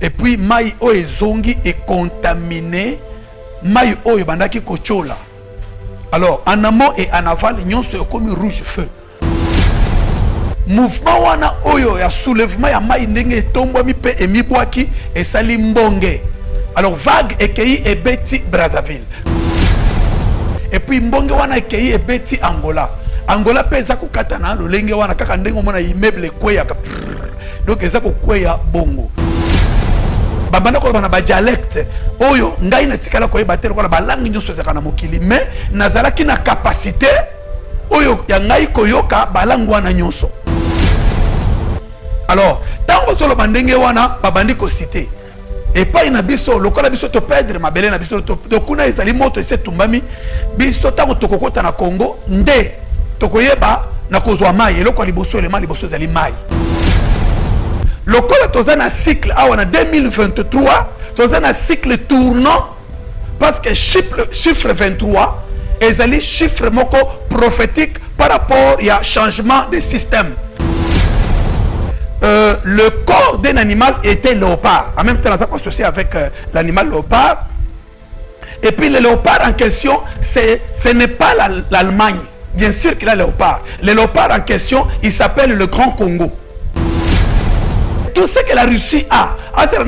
et puis mai oyo zongi est contaminé mai oyo bandaki kochola. Alors en amont et en aval nyonso comme rouge feu. Mouvement wana oyo ya soulèvement ya mai ndenge tombwami pe emibwaki esali mbonge. Alors vague ekei ebeti Brazzaville. Et puis mbonge wana ekei ebeti Angola. Angola pe eza kokata na lolenge wana kaka ndenge omona immeuble kweya. Donc eza kokweya bongo. Babanda ko bana ba dialecte oyo ngai na tikala ko yeba tele ko ba langue nyonso ezaka na mokili mais nazalaki na capacité oyo ya ngai koyoka ba langue wana nyonso. Alors tango solo bandenge wana babandi ko citer et pas na biso lokola biso to perdre mabele na biso to kuna ezali moto ese tumbami biso tango tokokota na Congo nde tokoyeba na kozwa mai eloko liboso le mai liboso ezali mai. Lokola toza na cycle awa na 2023 toza na cycle tournant parce que chiffre 23 ezali chiffre moko prophétique par rapport à changement de système. Le corps d'un animal était léopard. En même temps, ça associé avec l'animal léopard. Et puis le léopard en question, ce n'est pas l'Allemagne. Bien sûr qu'il a léopard. Le léopard en question, il s'appelle le Grand Congo. Tout ce que la Russie a,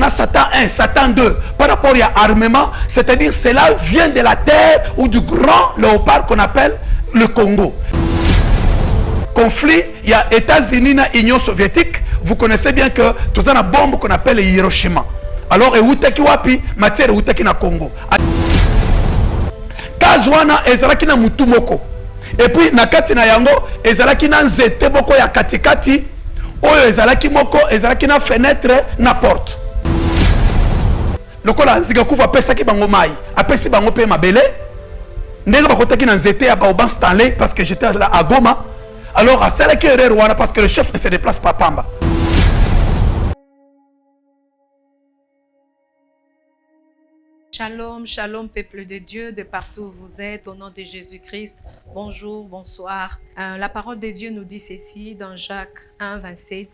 Satan 1, Satan 2, par rapport à l'armement, c'est-à-dire cela vient de la terre ou du grand léopard qu'on appelle le Congo. Conflit, il y a États-Unis et Union soviétique. Vous connaissez bien que tout ça a une bombe qu'on appelle Hiroshima. Alors, Eutaki Wapi, matière Eutaki na Congo. Kazwana, Ezalaki na Mutumoko. Et puis, Nakati na Yango, Ezalaki na Nzete Boko ya Katikati. Oyo Ezalaki Moko, Ezalaki na fenêtre na porte. Lokola, Zigakou va pesaki bango mai. Apesi bango pe mabele. Ndenge bakotaki na Nzete ya Baoban Stanley parce que j'étais là à Goma. Alors, à Salaki Rwanda parce que le chef ne se déplace pas Pamba. Shalom, shalom, peuple de Dieu, de partout où vous êtes, au nom de Jésus-Christ. Bonjour, bonsoir. La parole de Dieu nous dit ceci dans Jacques 1, 27.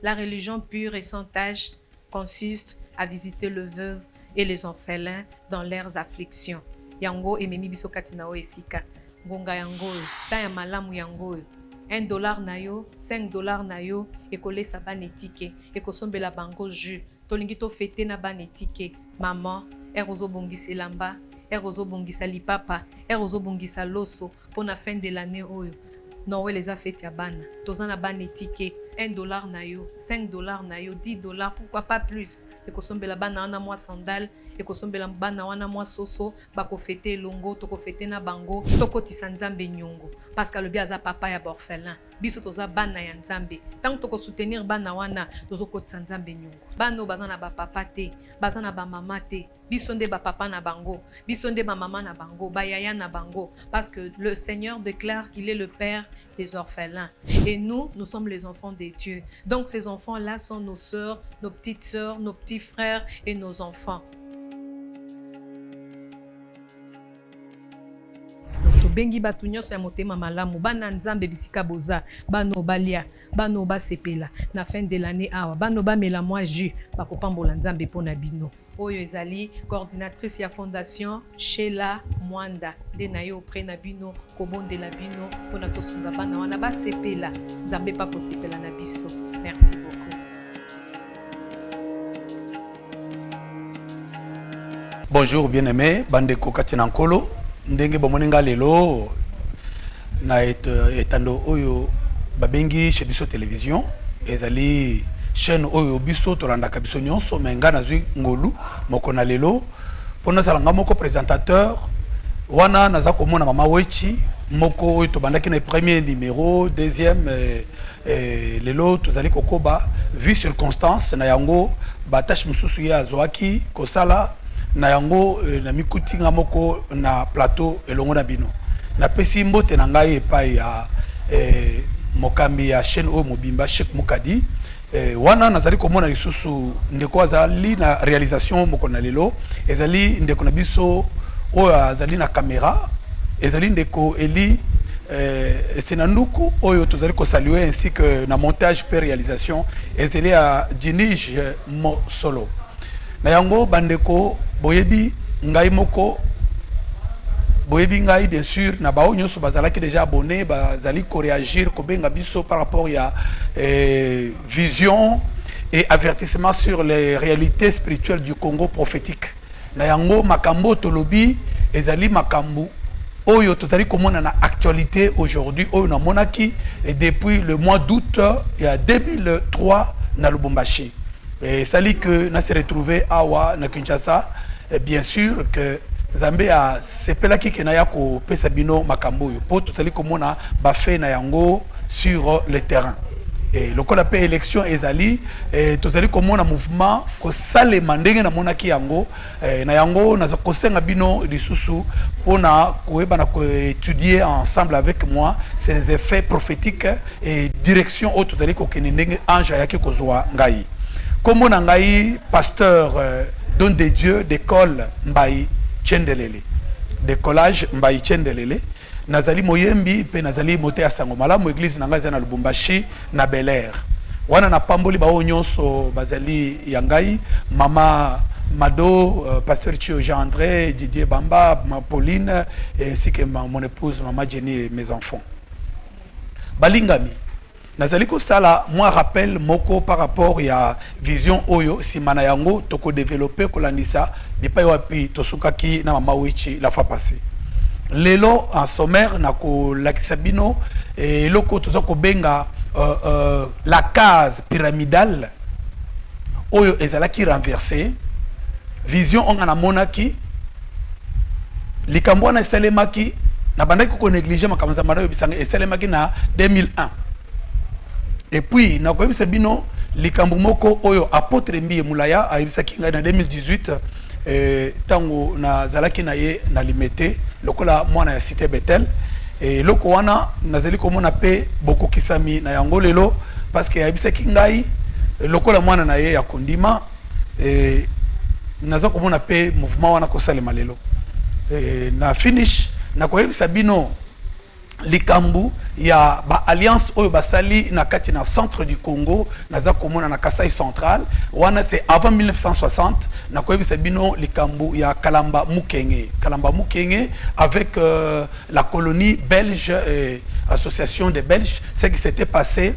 La religion pure et sans tache consiste à visiter le veuve et les orphelins dans leurs afflictions. Yango ememi biso katina o esika. Ngonga yango, ta ya malamu yango. $1 na yo, $5 na yo, ekole sa banetike, ekosombela bango jus. Tolingi to fete na banetike. Maman, erozo bongisa elamba, erozo bongisa lipapa, erozo bongisa loso pour la fin de l'année oyo. Non, les a fait ya bana. Tozana banetike, $1 na yo, $5 na yo, $10, pourquoi pas plus. Ekosombela bana wana mwa sandal, ekosombela bana wana mwa soso, bako fete longo, toko fete na bango, toko tisanzambe nyongo. Parce que le biaza papa ya borfelin. Biso toza bana ya nzambe. Tant toko soutenir bana wana, tozo ko tisanzambe nyongo. Bano bazana ba papa te, bazana ba mama te. Biso nde ba papa na bango, biso nde ba mama na bango, ba yaya na bango. Parce que le Seigneur déclare qu'il est le père des orphelins. Et nous, nous sommes les enfants de Dieu. Donc ces enfants-là sont nos sœurs, nos petites sœurs, nos petits frères et nos enfants. Bengi batu nyonso ya motema malamu bana nzambe bisika boza bano balia bano basepela na fin de l'année awa bano bamela moi jus bakopambola nzambe pona bino oyo ezali coordinatrice ya fondation Sheila Mwanda de na yo auprès na bino kobondela bino pona tosunga bana wana basepela nzambe pa kosepela na biso. Merci beaucoup. Bonjour bien-aimé bandeko katina nkolo ndenge bomoninga lelo na etando oyo babengi chez biso télévision ezali chaîne oyo biso tolandaka biso nyonso menga nazwi ngolu moko na lelo pona salanga moko présentateur wana naza komona mama wechi moko oyo tobandaki na premier numéro deuxième lelo tozali kokoba vu circonstance na yango batache mususu ya zoaki kosala na yango na mikutinga moko na plateau elongo na bino na pesi mbote na ngai epai ya mokambi ya chaîne o mobimba Cheikh Mukadi wana nazali komona lisusu ndeko azali na réalisation moko na lelo ezali ndeko na biso oyo azali na caméra ezali ndeko Eli Senanduku oyo tozali ko saluer ainsi que na montage et réalisation ezali à Dinige Mosolo. na yango bandeko boyebi ngai moko boyebi ngai bien sûr na bao nyonso bazalaki déjà abonné bazali ko réagir ko benga biso par rapport ya vision et avertissement sur les réalités spirituelles du Congo prophétique na yango makambo tolobi ezali makambo oyo tozali komona na actualité aujourd'hui oyo na monaki et depuis le mois d'août il y a 2003 na Lubumbashi et sali que na se retrouvé awa na Kinshasa et bien sûr que Zambé a sepelaki kenaya ko pesa bino makambo yo po tozali komona ba fait na yango sur le terrain et le qu'on appelle élection ezali et tozali komona mouvement ko sale mandenge na monaki yango na yango na kosenga bino lisusu pona koeba na ko étudier ensemble avec moi ces effets prophétiques et direction au tozali ko kenendenge ange yaki kozwa ngai komona ngai pasteur don de Dieu d'école Mbayi Tchendelele décollage Mbayi Tchendelele nazali moyembi pe nazali moté ya sango malamu église na ngai na Lubumbashi na Bel Air wana na pamboli ba nyonso bazali yangai mama Mado pasteur Chio Jean-André Didier Bamba ma Pauline ainsi que mon épouse maman Jenny et mes enfants balingami nazali ko sala moi rappel moko par rapport ya vision oyo simana yango toko développer ko landisa bipai wapi tosukaki na mama wichi la fois passée lelo en sommaire na ko lakisabino et loko tozako benga la case pyramidale oyo ezalaki renversée vision on na monaki likambo na esalemaki na bandaki ko négliger makamza marayo bisanga esalemaki na 2001 et puis na ko bino likambo moko oyo apôtre Mbiye Mulaya ayibisaki ngai na 2018 tango na zalaki na ye na limete lokola mwana ya cité Bethel et loko wana nazali komona pe boko kisami na yango lelo parce que ayibisaki ngai lokola mwana na ye ya kondima et naza komona pe mouvement wana ko salema lelo na finish na ko yebisa bino likambu ya ba alliance oyo basali na kati na centre du Congo naza komona na Kasai central wana c'est avant 1960 na koyebisa bino likambu ya Kalamba Mukenge avec la colonie belge et association des Belges ce qui s'était passé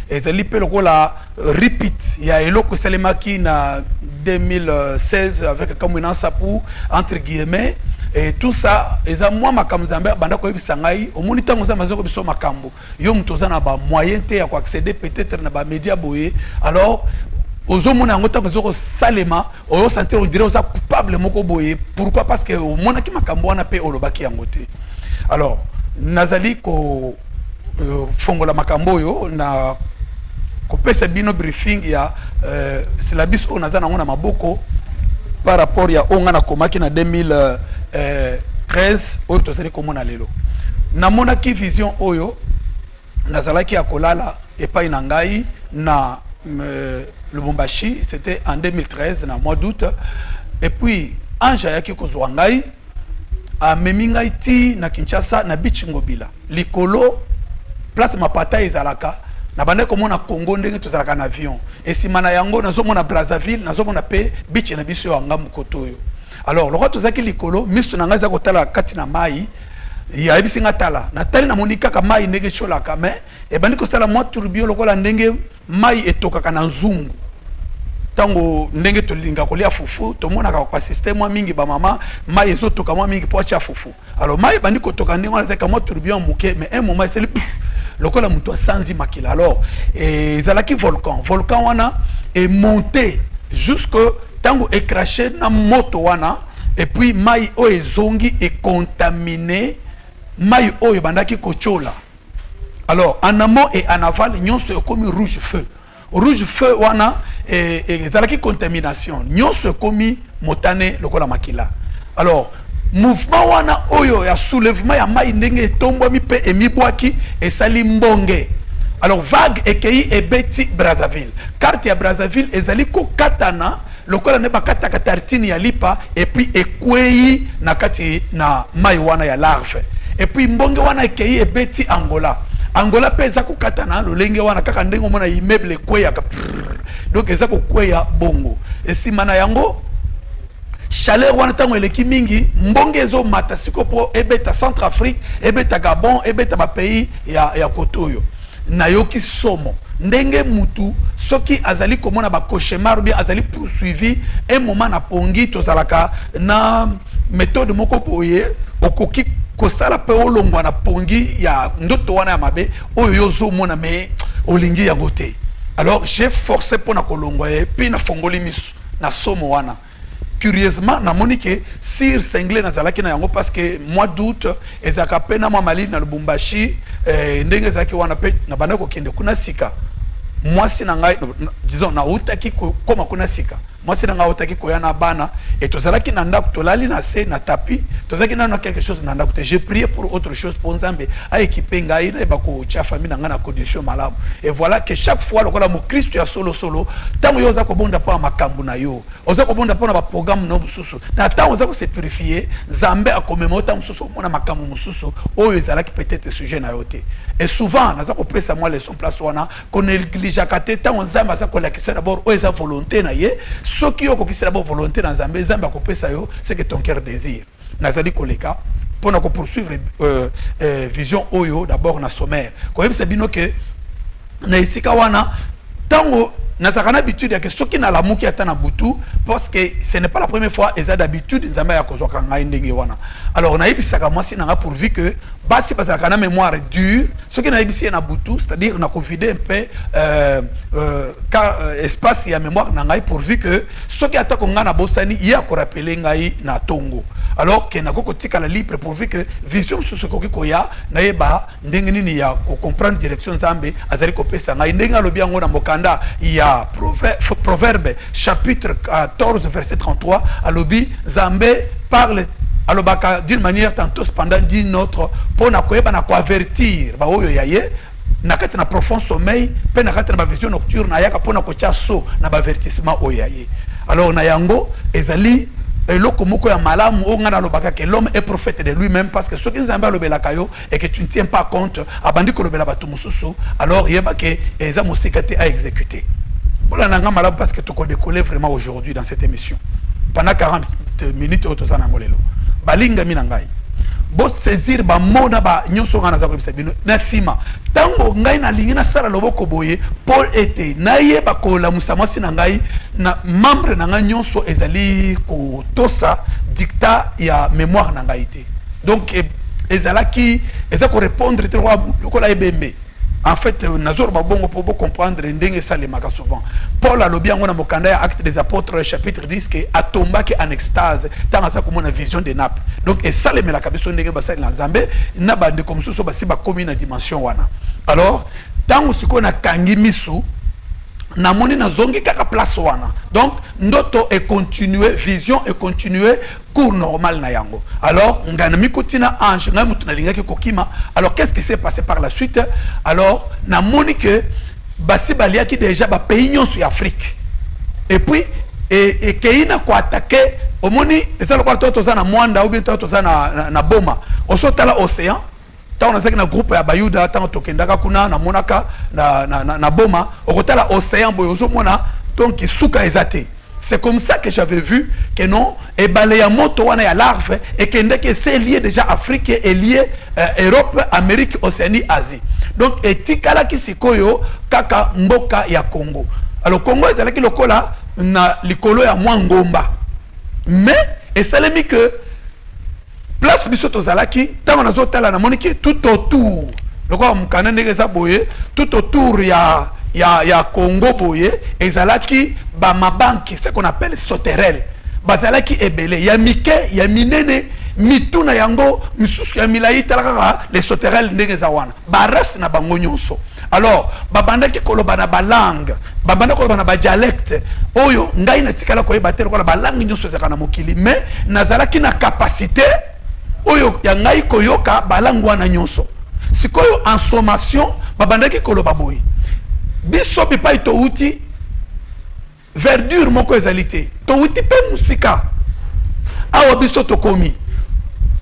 ezali pe lokola repeat ya eloko salemaki na 2016 avec Kamwina Sapu entre guillemets et tout ça eza moi makambo Zambé banda ko yebisa ngai omoni tango za mazoko biso makambo yo mutoza na ba moyen te ya ko accéder peut-être na ba média boye alors ozomona yango tango zoko salema oyo sentir on dirait oza coupable moko boye pourquoi parce que omona ki makambo wana pe olobaki yango te alors nazali ko fongola makambo yo na ko pesa bino briefing ya syllabus on nazana ngona maboko par rapport ya onga na komaki na 2013 oyo tozali komona lelo namona ki vision oyo nazalaki ya kolala epai na ngai na Lubumbashi c'était en 2013 na mois d'août et puis ange yaki kozwa ngai amemi ngai ti na Kinshasa na beach Ngobila likolo place mapata ezalaka na bande komona Congo ndenge tozalaka na avion et simana yango nazomona Brazzaville nazomona pe beach na biso ya ngamu kotoyo alors le roi tozaki likolo miso na ngai za kotala kati na mai ya ebisinga tala na tali na monika ka mai ndenge cholaka mais e bandi ko sala moi tourbillon lokola ndenge mai etokaka na nzungu tango ndenge tolinga kolia fufu tomona ka kwa système mingi ba mama mai ezotoka moi mingi po acha fufu alors mai bandi ko toka ndenge wana zaka moi tourbillon muke mais un moment c'est lokola muto sanzi makila alors et zalaki volcan wana est monté jusque tango est craché na moto wana et puis mai o ezongi est contaminé mai o bandaki kochola alors en amont et en aval nyonso comme rouge feu wana et zalaki contamination nyonso comme motane lokola makila alors mouvement wana oyo ya soulèvement ya mai ndenge etombwami pe emibwaki esali mbonge alors vague ekei ebeti Brazzaville carte ya Brazzaville ezali kokatana lokola ne bakata tartine ya lipa et puis ekwei na kati na mai wana ya larve et puis mbonge wana ekei ebeti Angola Angola pe eza kokatana lolenge wana kaka ndenge omona immeuble kweya ka. Donc eza kokweya bongo. Esima na yango chaleur wana tango eleki mingi mbonge ezo mata siko po ebeta Centrafrique, ebeta Gabon, ebeta ba pays ya kotoyo. Nayoki somo ndenge mutu soki azali komona ba cauchemar bien azali poursuivi un moment na pongi tozalaka na méthode moko boye okoki kosala pe olongwa na pongi ya ndoto wana ya mabe oyo yozo mona me olingi ya gote. Alors j'ai forcé pour na kolongwa et puis na fongoli misu na somo wana. Curieusement na monike sir singlé na zalaki na yango parce que mois d'août ezaka pe na mali na Lubumbashi ndenge zaki wana pe na banda ko kende kuna sika. Moi si nanga disons na utaki koma kuna sika. Moi si nanga utaki koyana bana et tozalaki na ndako tolali na se na tapis tozalaki na quelque chose na ndako. J'ai prié pour autre chose pour Nzambe a équiper ngai na bako cha famille na condition malamu. Et voilà que chaque fois lokola mo Christ ya solo tango yoza ko bonda pa makambu na yo oza ko bonda pa na ba programme no mususu na tango oza ko se purifier Nzambe a commémorer mususu mona makambu mususu oyo ezalaki peut-être sujet na yote. Et souvent naza ko pesa moi leçon place wana ko néglige kate tango Nzambe aza ko la question d'abord o eza volonté na ye soki yo ko kisi d'abord volonté na Nzambe Nzambe a ko pesa yo c'est que ton cœur désire. Nazali koleka pour na ko poursuivre vision oyo d'abord na sommaire ko yebisa bino que na isika wana tango nazaka na habitude ya que soki na lamuki ata na butu parce que ce n'est pas la première fois eza d'habitude Nzambe ya kozwaka ngai ndenge wana. Alors na yebisaka mwasi nanga pourvu que basi bazaka na mémoire dure soki na yebisi na butu c'est-à-dire na confider un peu espace ya mémoire na ngai pourvu que soki ata ko ngana bosani ya ko rappeler ngai na tongo. Alors que na koko tika la libre pourvu que vision sur ce ko ya na yeba ndenge nini ya ko comprendre direction Nzambe azali ko pesa ngai ndenge alobi yango na mokanda ya Proverbe chapitre 14 verset 33 alobi Nzambe parle alobaka d'une manière tantôt cependant d'une autre pour na koyeba na ko avertir ba oyo yaye na kati na profond sommeil pe na kati na vision nocturne na yaka pona ko chaso na ba avertissement oyo yaye. Alors na yango ezali eloko moko ya malamu o ngana lobaka que l'homme est prophète de lui-même parce que ce qui Nzambe alobela kayo et que tu ne tiens pas compte abandi ko lobela batu mususu alors yeba que eza mosikate à exécuter. Voilà nanga malamu parce que tu ko décoller vraiment aujourd'hui dans cette émission pendant 40 minutes autozana ngolelo balinga minangai bo saisir ba mona ba nyonso ngana za ko bisa bino na sima tango ngai na lingi na sala loboko boye Paul était naye ba ko la musamasi na ngai na membre na ngai nyonso ezali ko tosa dictat ya mémoire na ngai te donc ezalaki ezako répondre te ko la ebembe. En fait, nazor babongo pour comprendre ndenge salemaka souvent. Paul a lobi ngona mokanda ya Actes des Apôtres chapitre 10 que atomba que en extase tant ça comme une vision de nappe. Donc et salemela kabiso ndenge basali na Nzambe na bande comme so basi ba komi na dimension wana. Alors, tant siko na kangi misu na moni na zongi kaka place wana. Donc ndoto est continuer, vision est continuer, cours normal na yango. Alors ngana mikotina ange nga mutu na lingaki kokima. Alors qu'est-ce qui s'est passé par la suite? Alors na moni que basi baliaki déjà ba pays nyonso ya Afrique. Et puis et keina ko attaquer omoni ezalo kwa toto za na mwanda ou bien toto za na boma. Osotala océan tant on a un groupe ya bayuda tant tokendaka kuna na monaka na boma okotala océan boyozo mona donc suka ezate. C'est comme ça que j'avais vu que non et balaya moto wana ya larve et que c'est lié déjà Afrique et lié Europe, Amérique, Océanie, Asie. Donc etikala ki sikoyo kaka mboka ya Congo. Alors Congo ezalaki lokola na likolo ya mwangomba. Mais esalemi que place biso tozalaki tango nazotala na moniki tout autour loko mukana ndenge za boye tout autour ya Congo boye ezalaki ba mabanki ce qu'on appelle sauterelles bazalaki ebele ya mike ya minene mituna yango misusu ya milai talaka les sauterelles ndenge za wana baras na bango nyonso. Alors babandaki koloba na balangue babanda koloba na ba dialecte oyo ngai na tikala koyeba te lokola balangue nyonso ezaka na mokili mais nazalaki na capacité oyo ya ngai koyoka balangwa na nyonso sikoyo en sommation babandaki koloba boye biso bipa ito uti verdure moko ezalité to uti pe musika awa biso to komi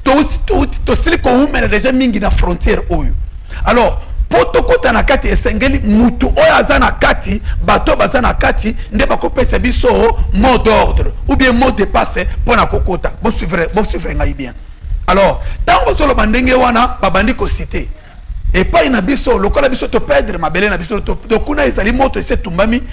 to uti to sili ko umela déjà mingi na frontière oyo. Alors potokota na kati esengeli mutu oyo aza na kati bato baza na kati nde bakopesa biso mot d'ordre ou bien mot de passe pona kokota bo suivre ngai bien. Alors tango bozoloba ndenge wana babandi ko citer epai na biso lokola biso to perdre mabele na biso to kuna ezali moto ese tumbami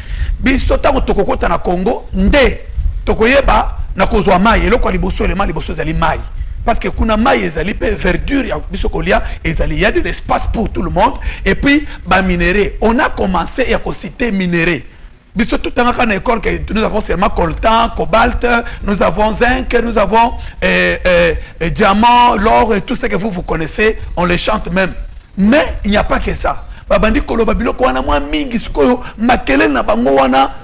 biso tango tokokota na Congo nde tokoyeba na kozwa mai eloko liboso le mai liboso ezali mai. Parce que kuna mai ezali pe verdure ya biso kolia ezali, il y a de l'espace pour tout le monde. Et puis ba minerai, on a commencé à citer minerai. Biso tout en à école que nous avons seulement coltan, cobalt, nous avons zinc, nous avons diamant, l'or et tout ce que vous connaissez, on les chante même. Mais il n'y a pas que ça. Babandi kolo babilo ko wana mwa mingi sikoyo makele na bango wana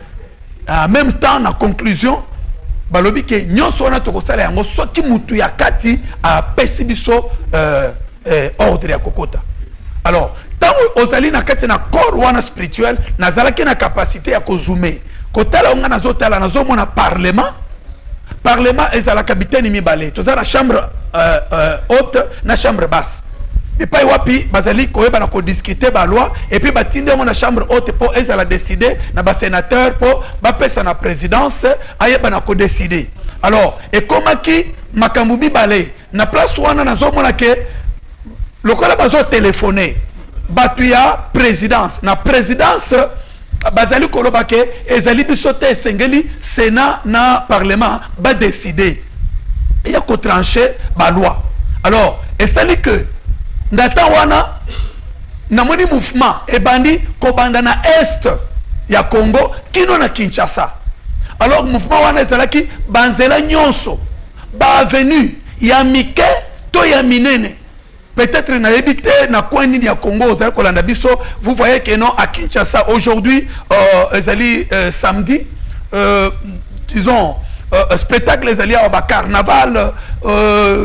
en même temps na conclusion balobi ke nyonso wana tokosala yango soki mutu ya kati a pesi biso ordre ya kokota. Alors tant ozali na kati na corps wana spirituel nazalaki na capacité ya kozume kotala onga nazotala nazomona parlement ezala capitaine mibale tozala chambre haute na chambre basse. Et pas wapi bazali koyeba na ko discuter ba loi et puis batinde mo na chambre haute pour ezala décider na ba sénateur pour ba pesa na présidence ayeba na ko décider. Alors et comment qui makambu bibale na place wana nazomona ke lokola bazo téléphoner batuya présidence na présidence bazali koloba ke ezali bisote sengeli sénat na parlement ba décider et ya ko trancher ba loi. Alors et ça dit que ndata wana namoni mouvement ebandi kobanda na est ya Congo kino na Kinshasa. Alors mouvement wana ezalaki banzela nyonso ba avenue ya mike to ya minene peut-être na ebité na coin ya Congo za kolanda biso. Vous voyez que non à Kinshasa aujourd'hui ezali samedi disons spectacle ezali ya ba carnaval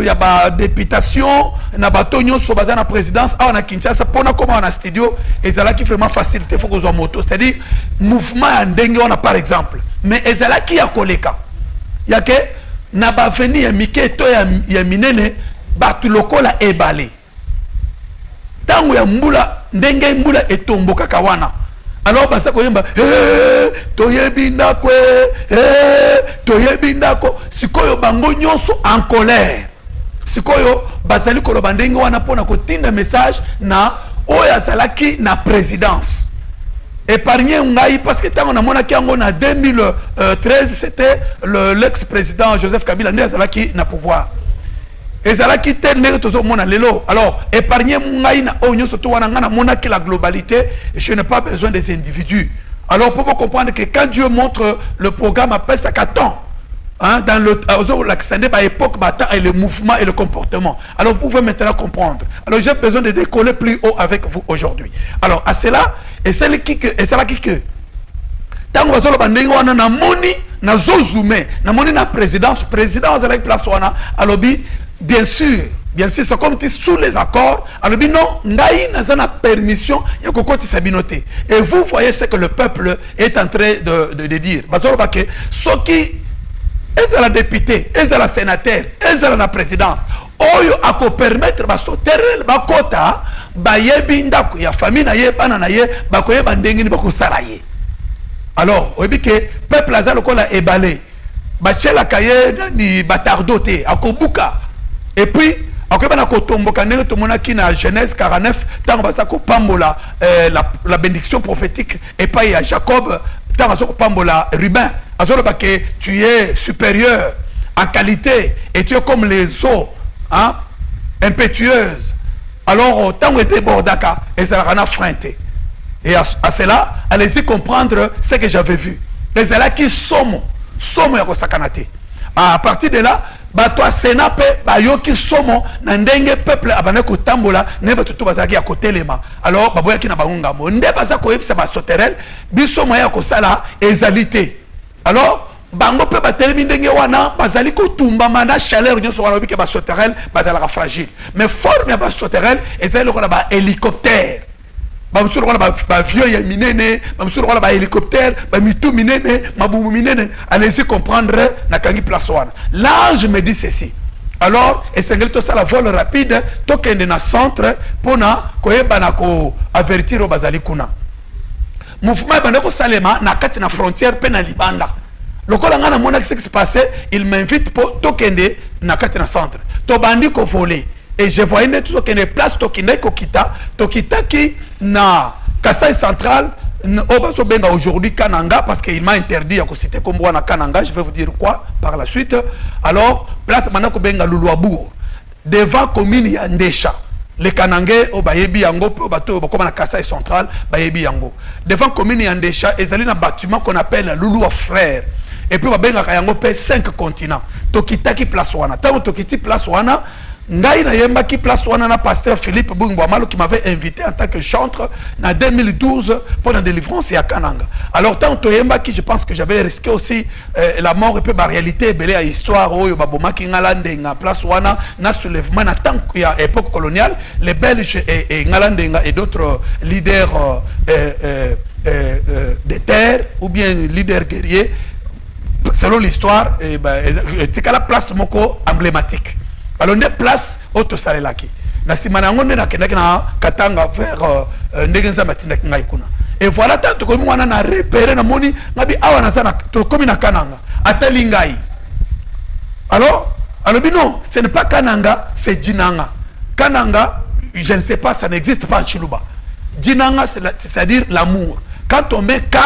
ya ba députation na bato nyonso baza na présidence awa na Kinshasa pona koma na studio ezalaki vraiment facilité faut kozwa moto, c'est-à-dire mouvement ya ndenge wana par exemple. Mais ezalaki ya koleka ya ke na ba veni ya mike to ya minene batu lokola ebale tango ya mbula ndenge mbula etomboka kawana. Alors basa koyemba toyebi ndako toyebi ndako sikoyo bango nyonso en colère sikoyo bazali koloba ndenge wana pona kotinda message na oya zalaki na présidence épargner ngai parce que tango na monaki yango na 2013 c'était l'ex-président Joseph Kabila ndé zalaki na pouvoir ezalaki te ndenge tozomona lelo. Alors épargner ngai na onyo surtout wana ngana monaki la globalité, je n'ai pas besoin des individus. Alors pour comprendre que quand Dieu montre le programme après ça qu'attend hein, dans le l'accès à l'époque et le mouvement et le comportement. Alors vous pouvez maintenant comprendre. Alors j'ai besoin de décoller plus haut avec vous aujourd'hui. Alors à cela et celle qui que tant que vous avez wana na moni na zozume na moni na présidence avec place wana alobi. Bien sûr, c'est comme sous les accords. Alors, non, ngai n'a permission, il y a kokoti sabinoté. Et vous voyez ce que le peuple est en train de dire. Ce qui est à la députée, est à la sénateur, est à la présidence, oyo ako permettre ba soterel ba kota ba yebinda ko ya famille na ye bana na ye ba ko yeba ndengini ba ko saraye. Alors, obi ke peuple azalo ko la ebalé. Ba chela kaye ni batardoté akobuka. Et puis, après, on a na Genèse 49, tant qu'on va pambola la bénédiction prophétique et pas à Jacob, tant qu'on pambola Ruben, que tu es supérieur en qualité et tu es comme les eaux, hein, impétueuses. Alors, tant qu'on était bordaka, et ça a frinté. Et à cela, allez-y comprendre ce que j'avais vu. Les là qui sommes ya sakanate. À partir de là, bato Sénat pe bayoki somo na ndenge peuple abana ko tambola ne bato to bazaki ya kotelema. Alors baboya ki na bangonga mo nde baza ko yebisa ba soterel biso moya ko sala ezalité. Alors bango pe batelemi ndenge wana bazali ko tumba mana chaleur nyoso wana bike ba soterel bazala fragile. Mais forme ya ba soterel ezali ko na ba hélicoptère. Bamsuru wana ba vieux ya minene, bamsuru wana ba hélicoptère, ba mitu minene, mabumu minene, allez-y comprendre na kangi place wana. Là je me dis ceci. alors esengeli tosala vol rapide tokende na centre mpona koyebana koavertir oyo bazali kuna. Mouvement ebanda kosalema na kati na frontière mpe na libanda. Lokola nga namonaki ce qui se passait, il m'invite pour tokende na kati na centre. Tobandi ko voler. Et je voyais ne tokende place tokende kokita, tokita ki na Kasai central obaso benga aujourd'hui Kananga parce qu'il m'a interdit à citer comme na Kananga, je vais vous dire quoi par la suite. Alors, place maintenant ko benga Luluabour devant commune ya Ndesha. Les Kanangais au Bayebi Yango, au bateau comme na Kasai central, Bayebi Yango. Devant commune ya Ndesha, ils allaient dans un bâtiment qu'on appelle Loulou Frère. Et puis, il y a 5 continents. Tokitaki place wana. Tant Tokiti place wana, ngai na yemba ki place wana na pasteur Philippe Bungwamalo qui m'avait invité en tant que chantre en 2012 pour la délivrance à Kananga. Alors, tant Toyemba qui je pense que j'avais risqué aussi la mort et puis la réalité belé à histoire où baboma ki ngalandenga place wana na soulèvement na tant qu'il y a époque coloniale, les Belges et ngalandenga et d'autres leaders des terres ou bien leaders guerriers. Selon l'histoire, c'est la place moko emblématique. Alors, des places auto salelaki. Na simana ngonde na kendaki Katanga vers Ndegenza Matinda Ngaikuna. Et voilà tant que moi na repéré na moni ngabi awa na sana to komi na Kananga atalingai. Alors non, ce n'est pas Kananga, c'est Djinanga. Kananga, je ne sais pas, ça n'existe pas en Chiluba. Djinanga, c'est-à-dire l'amour. Quand on met K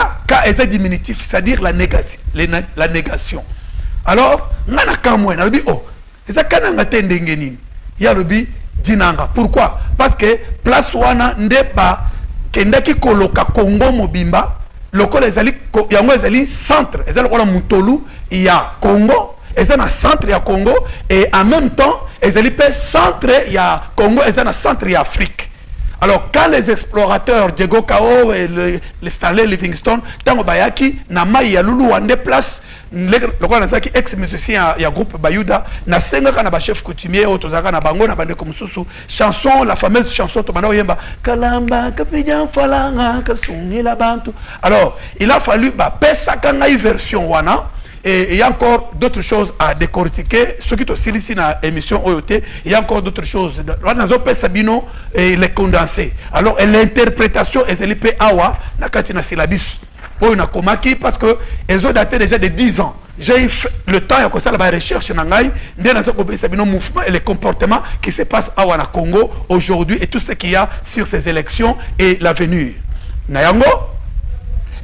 est un diminutif, c'est-à-dire la négation. Alors, nana kamwe, na lobi oh, c'est kananga tendengenin. Ya lobi dinanga. Pourquoi? Parce que place wana ndepa kendaki koloka Congo mobimba, loko ezali yango ezali centre, ezali kola mutolu ya Congo, ezali na centre ya Congo et en même temps ezali pe centre ya Congo, ezali na centre ya Afrique. Alors, quand les explorateurs, Diego Kao et les Stanley Livingstone, tango bayaki, na mai ya lulu wande place, le quoi nazaki ex-musicien ya groupe Bayuda, na senga kana ba chef coutumier, otozaka na bango na bande comme susu, chanson, la fameuse chanson to bana yemba, kalamba kapijan falanga kasungi la bantu. Alors, il a fallu ba pesa kanga version wana. Et il y a encore d'autres choses à décortiquer. Ce qui est aussi ici dans l'émission OYOT, il y a encore d'autres choses. Sabino et les condensés. Alors, l'interprétation est l'IP Awa, na katina syllabus. Parce que elles ont daté déjà de 10 ans. J'ai eu le temps de faire la recherche dans mouvement et les comportements qui se passent à Wana Congo aujourd'hui et tout ce qu'il y a sur ces élections et l'avenir. Nayango?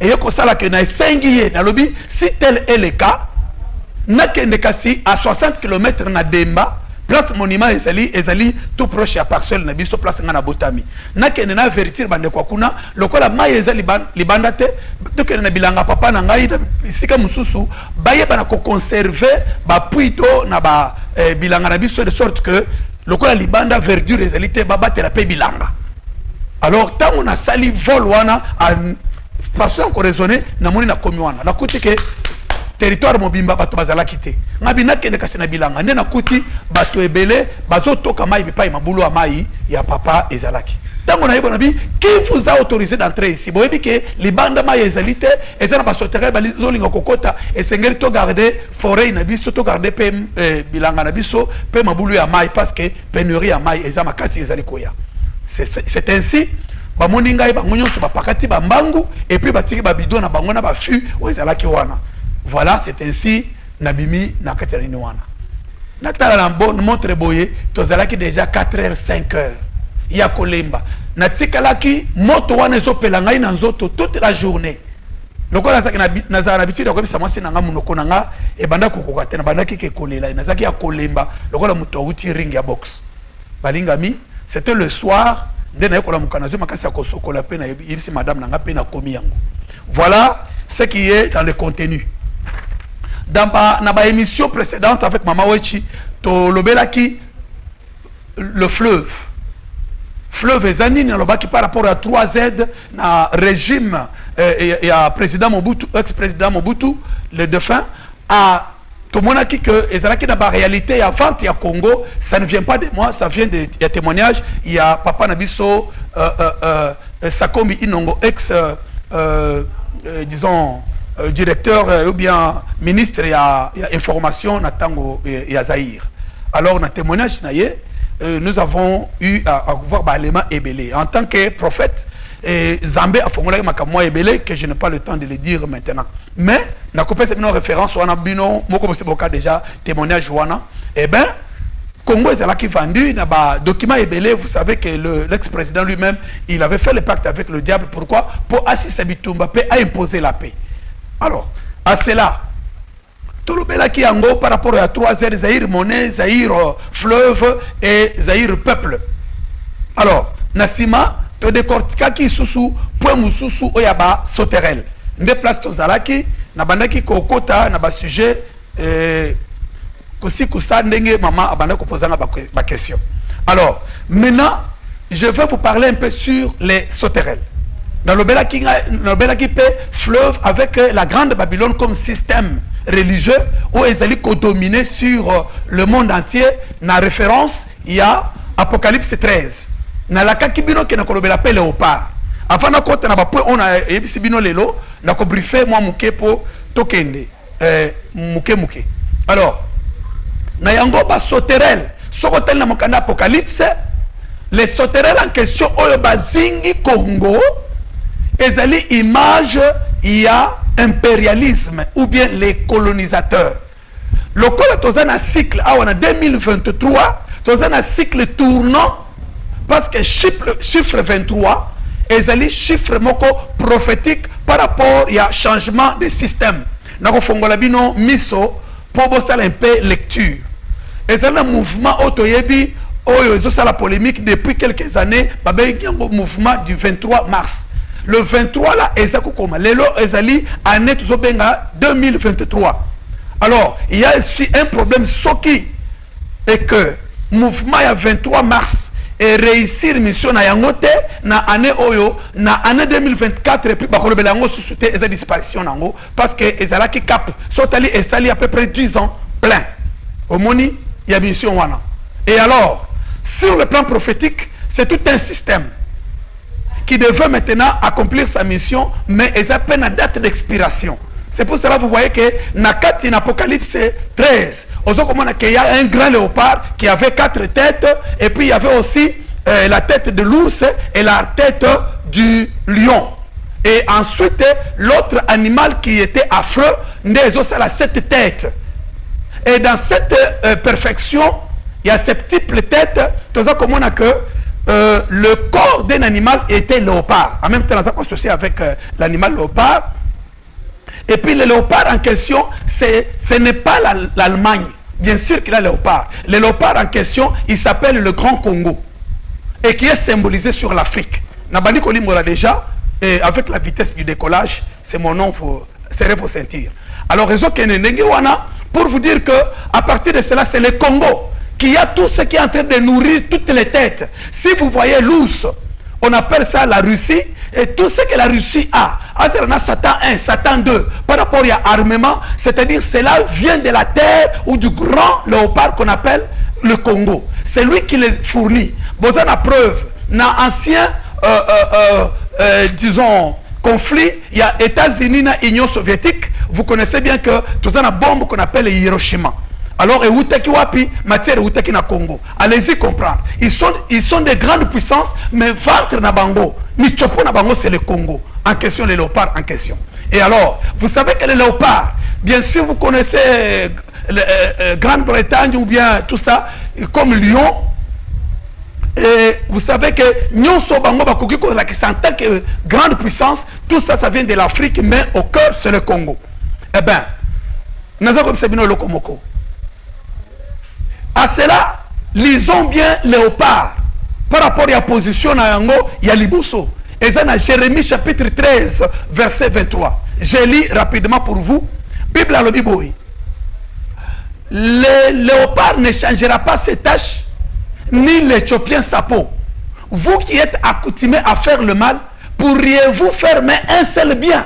Et si tel est le cas, à 60 km na Demba, place monument ezali tout proche à parcelle na biso place ngana botami. Nakende na vertir bande kwa kuna lokola mai ezali libandate donc na bilanga papa na ngai sika mususu baye bana ko conserver ba puito na ba bilanga na biso de sorte que lokola libanda verdure ezali te ba batela pe bilanga. Alors tant on a sali vol wana parce qu'on raisonné na moni na komi wana na kuti ke territoire mobimba bato bazala kité ngabi nakende kasi na bilanga nde na kuti bato ebele bazotoka mai bipai mabulu ya mai ya papa ezalaki tango na yebona bi qui vous a autorisé d'entrer ici boyebi ke libanda mai ezalite ezana basotere balizolinga kokota esengeli to garder forêt na biso to garder pe bilanga na biso pe mabulu ya mai parce que pénurie ya mai ezama kasi ezali koya. C'est ainsi bamoni ngai bango nyonso bapakati bambangu et puis batiki babidon na bango na bafu ezalaki wana. Voilà, c'est ainsi nabimi na katarini wana. Natala na bon montre boye tozalaki déjà 4h 5h. Ya kolemba. Natikalaki moto wana ezopela ngai na nzoto toute la journée. Lokola zaki na za na bitidi ko bisa mwasi na nga munoko na nga e banda kokoka te na banda ki ke kolela na zaki ya kolemba lokola muto uti ring ya box. Balingami, c'était le soir. Voilà ce qui est dans le contenu. Dans ma émission précédente avec Mama Wechi, Tolobelaki, le fleuve. Fleuve Zanine, qui par rapport à 3Z, na régime et à président Mobutu, ex-président Mobutu, le défunt, à tout le monde a dit que la réalité avant il y a Congo, ça ne vient pas de moi, ça vient de témoignages. Il y a Papa Nabiso, Sakombi Inongo, disons, directeur ou bien ministre, il y a information, Natango et Zahir. Alors, dans le témoignage, nous avons eu à voir l'élément Ebélé. En tant que prophète, Zambé a formulé ma Ebélé, que je n'ai pas le temps de le dire maintenant. Mais, dans une référence, on a déjà témoignage. Eh bien, Congo est là qui vendu, dans le document Ebélé, vous savez que l'ex-président lui-même, il avait fait le pacte avec le diable. Pourquoi? Pour assister Bitumba à imposer la paix. Alors, à cela, tout le monde qui est en gros par rapport à 3 airs, Zahir monnaie, Zahir fleuve et Zahir peuple. Alors, Nassima, tu décortiques qui sous point moussou oyaba sauterelle. Des places tozalaki, nabandaki kokota, naba sujet, kosi kusa ndenge maman abanda ko poser ma question. Alors, maintenant, je vais vous parler un peu sur les sauterelles. Dans le Belaki fleuve avec la grande Babylone comme système religieux où ils allaient dominé sur le monde entier. Na référence, il y a Apocalypse 13. Na la kakibino qui n'a pas léopard. Avant de compter na point on a ebisibino lelo na ko briefer moi muke po tokende muke. Alors, na yango ba sauterelle, sokotel na mokanda Apocalypse, les sauterelles en question oyo bazingi Congo. Ezali image, il y a impérialisme ou bien les colonisateurs. Le col est un cycle, en 2023, c'est un cycle tournant parce que chiffre 23, ezali chiffre moko prophétique par rapport à changement de système. Nako fongola bino miso pour bosser un peu lecture. Ezali un mouvement otoyebi oyo ezo la polémique depuis quelques années, babé mouvement du 23 mars. Le 23 là, Ezakukoma. Lelo Ezali, année 2023. Alors, il y a aussi un problème soki. Et que, mouvement il y a 23 mars, et réussir mission na yangote, na année oyo, na année 2024, et puis, bakolo belango sous-souté, eza disparition nango, parce que Ezala qui cap, sotali et sali à peu près 10 ans, plein. Au moni, il y a mission wana. Et alors, sur le plan prophétique, c'est tout un système qui devait maintenant accomplir sa mission, mais ils ont peine à date d'expiration. C'est pour cela que vous voyez que dans l'Apocalypse 13, il y a un grand léopard qui avait 4 têtes, et puis il y avait aussi la tête de l'ours et la tête du lion. Et ensuite, l'autre animal qui était affreux, il a 7 têtes. Et dans cette perfection, il y a ces multiples têtes, tout ça comme on a que le corps d'un animal était léopard. En même temps, ça associé avec l'animal léopard. Et puis le léopard en question, ce n'est pas l'Allemagne. Bien sûr qu'il y a le léopard. Le léopard en question, il s'appelle le Grand Congo. Et qui est symbolisé sur l'Afrique. Nabani Kolimora déjà, et avec la vitesse du décollage, c'est mon nom, c'est pour sentir. Alors, pour vous dire que à partir de cela, c'est le Congo qui a tout ce qui est en train de nourrir toutes les têtes. Si vous voyez l'ours, on appelle ça la Russie, et tout ce que la Russie a, Satan 1, Satan 2, par rapport à l'armement, c'est-à-dire cela vient de la terre ou du grand léopard qu'on appelle le Congo. C'est lui qui les fournit. Vous avez la preuve, dans l'ancien, disons, conflit, il y a États-Unis et Union soviétique, vous connaissez bien que tout ça, une bombe qu'on appelle Hiroshima. Alors, matière na Congo. Allez-y comprendre. Ils sont des grandes puissances, mais ventre na bango, ni chopo na bango, c'est le Congo. En question, les léopards en question. Et alors, vous savez que les léopards, bien sûr, vous connaissez Grande-Bretagne ou bien tout ça, comme Lyon. Et vous savez que Nyonso bango bakoki ko la en tant que grande puissance, tout ça, ça vient de l'Afrique, mais au cœur, c'est le Congo. Eh bien, nous avons observé le Lokomoko. À cela, lisons bien léopard par rapport à la position Nayango, il y a Liboso. Et ça, dans Jérémie chapitre 13, verset 23. Je lis rapidement pour vous. Bible à l'Obiboui. Le léopard ne changera pas ses taches, ni l'Éthiopien sa peau. Vous qui êtes accoutumés à faire le mal, pourriez-vous faire mais un seul bien?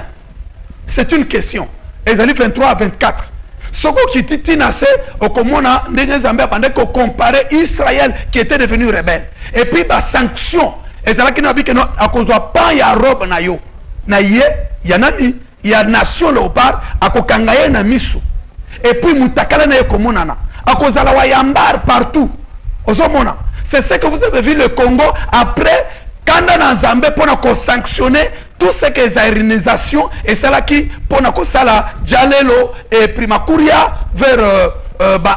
C'est une question. Ésaïe 23 à 24. Soko qui titinase au komona ndenge Zambia pendant qu'on comparait Israël qui était devenu rebelle. Et puis ba sanction. Et ça là qui n'a dit que non à cause pas ya robe na yo. Na ye ya nani ya nation léopard akokangaye na misu. Et puis mutakala na komona na. à cause de la Wayambar partout. C'est ce que vous avez vu le Congo après, quand on a Zambé pour sanctionner tout ce qui est zairinisation et c'est là qui pour la Djalelo et Primakuria vers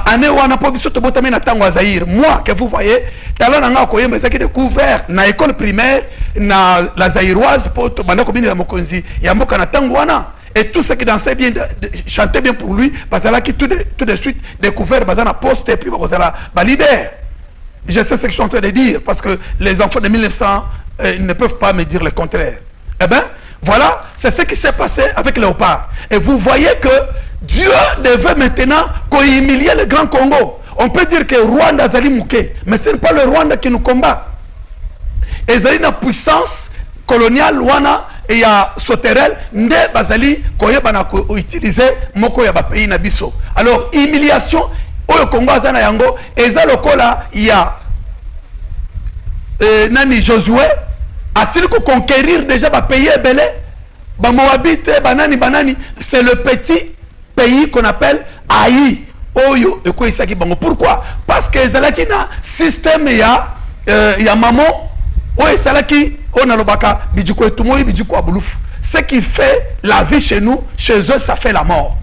année où on a pas vu surtout botamina tango Zaïre. Moi que vous voyez, talon nanga koye mais qui découvert na école primaire na la Zaïroise pour banda ko la mokonzi ya mboka na tango wana. Et tout ce qui dansait bien, chantait bien pour lui, parce que là qui tout de suite découvert bazana poste et puis bazana leader. Je sais ce que je suis en train de dire parce que les enfants de 1900 ne peuvent pas me dire le contraire. Eh bien, voilà, c'est ce qui s'est passé avec Léopard. Et vous voyez que Dieu devait maintenant humilier le Grand Congo. On peut dire que Rwanda Zali Mouké, mais ce n'est pas le Rwanda qui nous combat. Et Zali na puissance coloniale, Rwanda, et il y a Soterel, Nde Bazali, Koyebana utiliser Moko ya pays Nabiso. Alors, humiliation, au Congo Azana Yango, et Zalokola, il y a Nani Josué, a s'il faut conquérir déjà pays Belé, Moabite, Banani, c'est le petit pays qu'on appelle Aïe. Oyo, et quoi il bango. Pourquoi? Parce que Zalaki na système ya maman, oyo Zalaki, on a le baka, bidjiko etumoyi, bidjiko aboulouf. Ce qui fait la vie chez nous, chez eux, ça fait la mort.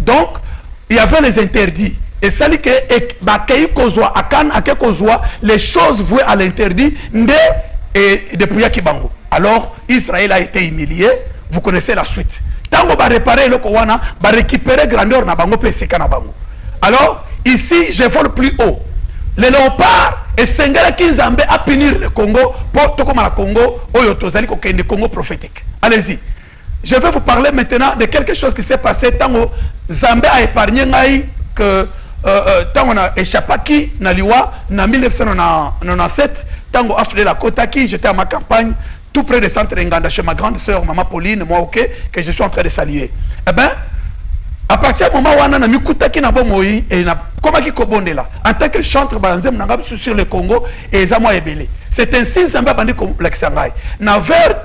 Donc, il y avait les interdits. Et ça dit que les choses vouées à l'interdit, et depuis Yakibango. Alors, Israël a été humilié. Vous connaissez la suite. Tant qu'on va réparer le Kowana, va récupérer grandeur na bango, pesika na bango. Alors, ici, je vole plus haut. Le léopard et Sengala Kinzambe a punir le Congo pour tout comme le Congo, Oyotozali, le Congo prophétique. Allez-y. Je vais vous parler maintenant de quelque chose qui s'est passé tant que Zambé a épargné que tant on a échappé na liwa en 1997 tant qu'on a fait la Kotaki, j'étais à ma campagne tout près de centre Nganda chez ma grande sœur maman Pauline moi ok que je suis en train de saluer. Eh ben à partir du moment où on a mis Koutaki na bomoi et na comment qui kobondela en tant que chanteur banzem na ngab sur le Congo et za moi ebele. C'est ainsi Zambé bandi complexe ngai. Na vers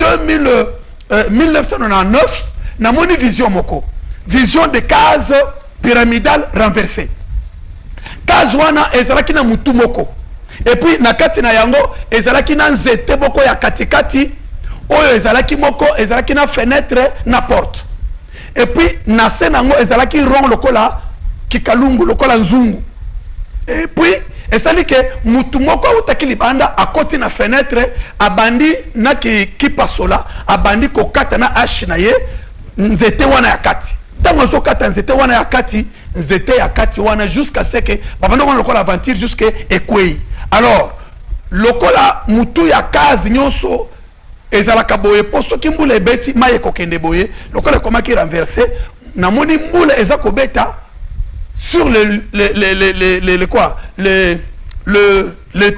1999 na moni vision moko. Vision de case pyramidale renversée. Kazwana ezalaki na mutu moko. Et puis na kati na yango ezalaki na nzete boko ya katikati oyo ezalaki moko ezalaki na fenêtre na porte. Et puis na senango ezalaki rond lokola kikalungu lokola nzungu. Et puis ezali ke mutu moko utaki libanda akoti na fenêtre abandi na ki pasola abandi ko kata na hache na ye nzete wana ya kati. Tango so kata nzete wana ya kati nzete ya kati wana jusqu'à ce que babando wana lokola aventure jusqu'à ekwei. Alors lokola mutu ya kazi nyonso ezalaka boye poso ki mbula ebeti maye kokende boye lokola koma ki renverser na moni mbula eza kobeta sur le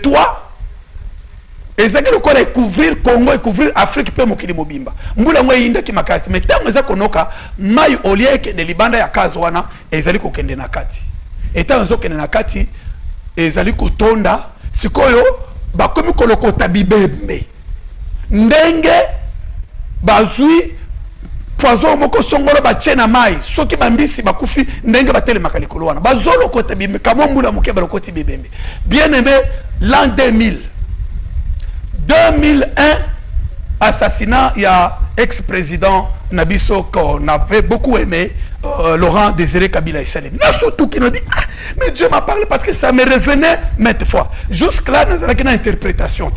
toit ezaki lokola couvrir Congo et couvrir Afrique pe mokili mobimba mbula ngo yinda ki makasi mais tango eza konoka mai olie ke de libanda ya kazi wana ezali kokende na kati etango zo kende na kati ezali kotonda sikoyo bakomi kolokota bibembe ndenge bazui poison moko songolo batie na mai soki bambisi bakufi ndenge batelemaka likolo wana bazolokota bibembe kamo mbula moke balokoti bibembe. Bien aimé, l'an 2001 assassinat il y a ex-président Nabiso qu'on avait beaucoup aimé, Laurent Désiré Kabila Issalem. Surtout qui nous dit ah, mais Dieu m'a parlé parce que ça me revenait maintes fois. Jusque-là, nous avons une interprétation.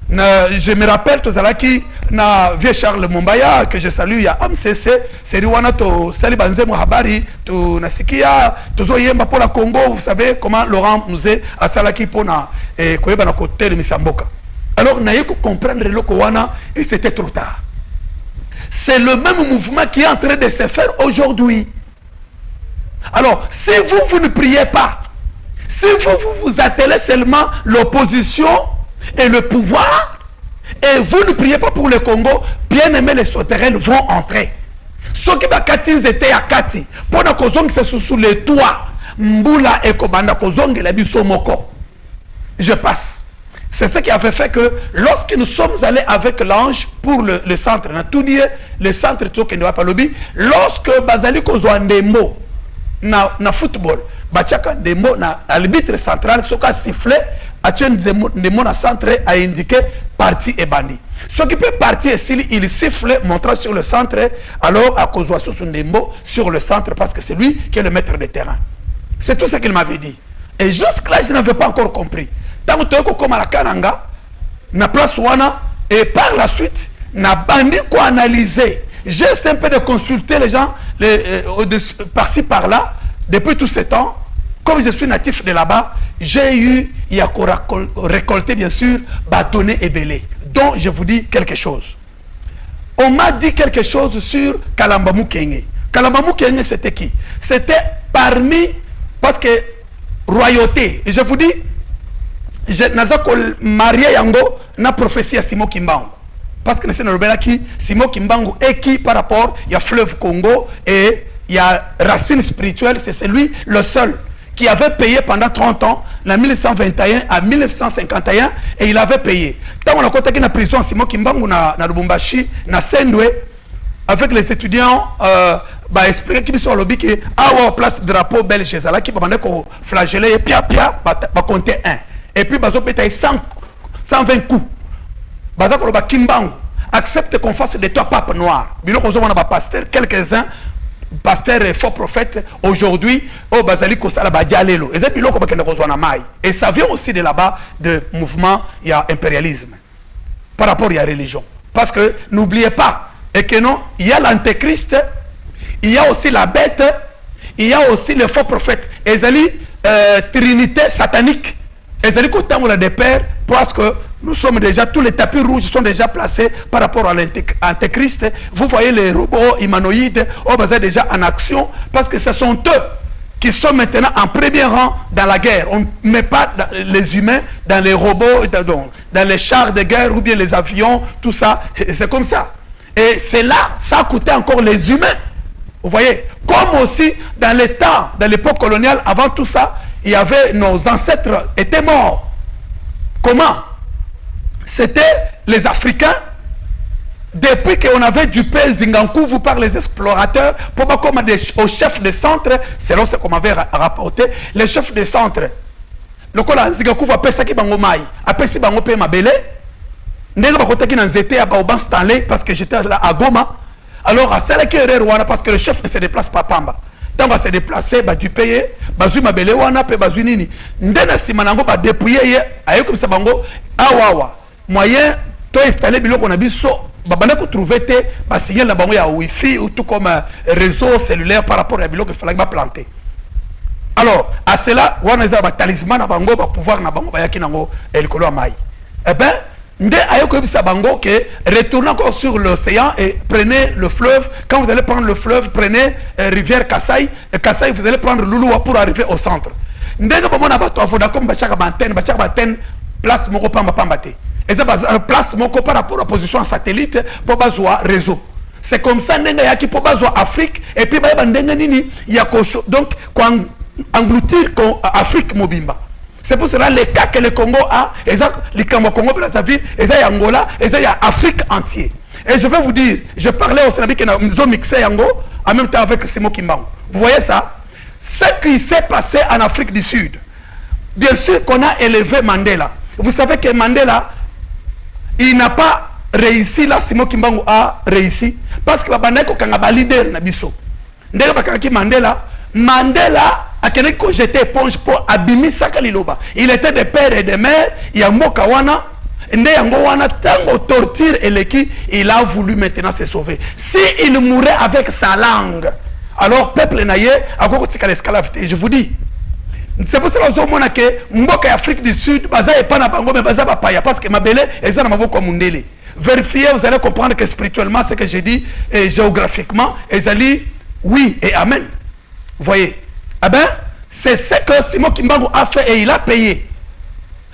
Je me rappelle, tout ça qui na vieux Charles Mumbaya que je salue, il y a AMCC, c'est Riwana to Sali Banze Mohabari, to Nasikia, to Zoyemba pour la Congo, vous savez comment Laurent nous est à Salaki pour na Koyeba na côté de Misamboka. Alors, nous avons comprendre le Kowana et c'était trop tard. C'est le même mouvement qui est en train de se faire aujourd'hui. Alors, si vous ne priez pas, si vous attelez seulement l'opposition et le pouvoir, et vous ne priez pas pour le Congo, bien aimé, les souterrains vont entrer. Ceux qui étaient à Kati, pendant que c'est sous les toits, Mbula et Kobanda Kozong et la Bissomoko. Je passe. C'est ce qui avait fait que lorsque nous sommes allés avec l'ange pour le centre, le centre Tokendo Apalobi, lorsque Bazali Kozwandemo na football, bachaka ndembo na l'arbitre central soka siffler atien ndembo na centre a indiqué parti et bandi. Ce qui peut partir ici, il siffle montrant sur le centre, alors à cause de ndembo sur le centre parce que c'est lui qui est le maître de terrain. C'est tout ce qu'il m'avait dit. Et jusque-là, je n'avais pas encore compris. Tant que tu es comme à la Kananga, na place Wana, et par la suite, na bandi quoi analyser. J'essaie un peu de consulter les gens par-ci par-là, depuis tout ce temps. Comme je suis natif de là-bas, j'ai eu, il y a récolté bien sûr, bâtonnet et belé, dont je vous dis quelque chose. On m'a dit quelque chose sur Kalambamou Kenge. Kalambamou Kenge, c'était qui? C'était parmi, parce que royauté, et je vous dis, je n'ai marié Yango, na prophétie à Simo Kimbangu. Parce que c'est Simo Kimbangu est qui par rapport, il y a fleuve Congo et il y a racine spirituelle, c'est celui, le seul, qui avait payé pendant 30 ans, de 1921 à 1951, et il avait payé. Quand on a contacté la prison Simo Kimbangu na Lubumbashi, na Sendwe, avec les étudiants, expliquer qu'ils sont lobby que à place drapeau belge, là qui va flageller et pia va compter 1. Et puis bazo pétaille 120 coups. Bazo ko ba Kimbangu accepte qu'on fasse de toi pape noir. Bilo ko zo na ba pasteur quelques-uns pasteur et faux prophète aujourd'hui au bazali ko sala ba dialelo. Et ça bilo ko ba kende ko zo na mai. Et ça vient aussi de là-bas de mouvement il y a impérialisme par rapport à la religion. Parce que n'oubliez pas et que non, il y a l'antéchrist, il y a aussi la bête, il y a aussi le faux prophète. Et zali trinité satanique. Et zali ko tangola des pères parce que nous sommes déjà, tous les tapis rouges sont déjà placés par rapport à l'antéchrist. Vous voyez les robots humanoïdes, on va déjà en action parce que ce sont eux qui sont maintenant en premier rang dans la guerre. On ne met pas les humains dans les robots, dans les chars de guerre ou bien les avions, tout ça. C'est comme ça. Et c'est là, ça a coûté encore les humains. Vous voyez, comme aussi dans les temps, dans l'époque coloniale, avant tout ça, il y avait, nos ancêtres étaient morts. Comment? C'était les Africains. Depuis qu'on avait dupé Zingankouvu par les explorateurs, pour pas comme au chef de centre, selon ce qu'on m'avait rapporté, les chefs de centre, le cola Zingankouvu a pesé qui bango mai, a pesé bango pe mabele, n'est pas côté qui n'en était à Baoban Stanley parce que j'étais là à Goma. Alors à celle qui est Rwanda parce que le chef ne se déplace pas Pamba. Tant va se déplacer, bah du payer, bazu mabele wana pe bazu nini. Ndena simanango ba dépouiller, ayo comme ça bango, awawa. Moyen, to installer bilo qu'on a biso. Babana ko trouver te ba signal na bango ya wifi ou tout comme réseau cellulaire par rapport à bilo que fallait ba planter. Alors à cela wana za ba talisman na bango ba pouvoir na bango ba yaki nango elikolo mai. Eh ben nde ayoko bisa bango que retournez encore sur l'océan et prenez le fleuve. Quand vous allez prendre le fleuve, prenez rivière Kassai et Kassai vous allez prendre Luluwa pour arriver au centre. Ndenge bomona bato avoda comme bachaka bantenne place moko pamba te. Et ça place moko par rapport à la position en satellite pour bazoa réseau. C'est comme ça ndenge yaki pour bazoa Afrique et puis ba ndenge nini ya donc engloutir Afrique mobimba. C'est pour cela les cas que le Congo a, et ça le Congo Brazzaville, et ça y a Angola, et ça y a Afrique entière. Et je vais vous dire, je parlais au Sénégal que nous avons mixé Yango en même temps avec Simo Kimbangu. Vous voyez ça? Ce qui s'est passé en Afrique du Sud. Bien sûr qu'on a élevé Mandela. Vous savez que Mandela, il n'a pas réussi là, Simo Kimbangu a réussi. Parce que Babaneko Kangaba leader na biso. Ndeka bakaki Mandela a quelqu'un jeté éponge pour abimisa Kaliloba. Il était de père et de mère, il y a Mokawana, tango torture et l'équipe, il a voulu maintenant se sauver. Si il mourait avec sa langue, alors peuple naïe a beaucoup de l'esclavage. Je vous dis, c'est pour cela que Mboka Afrique du Sud, baza et pas na bango mais baza ba paya parce que mabele et ça na maboko mundele. Vérifiez, vous allez comprendre que spirituellement ce que j'ai dit et géographiquement, Ezali, oui et amen. Vous voyez? Eh bien, c'est ce que Simo Kimbangu a fait et il a payé.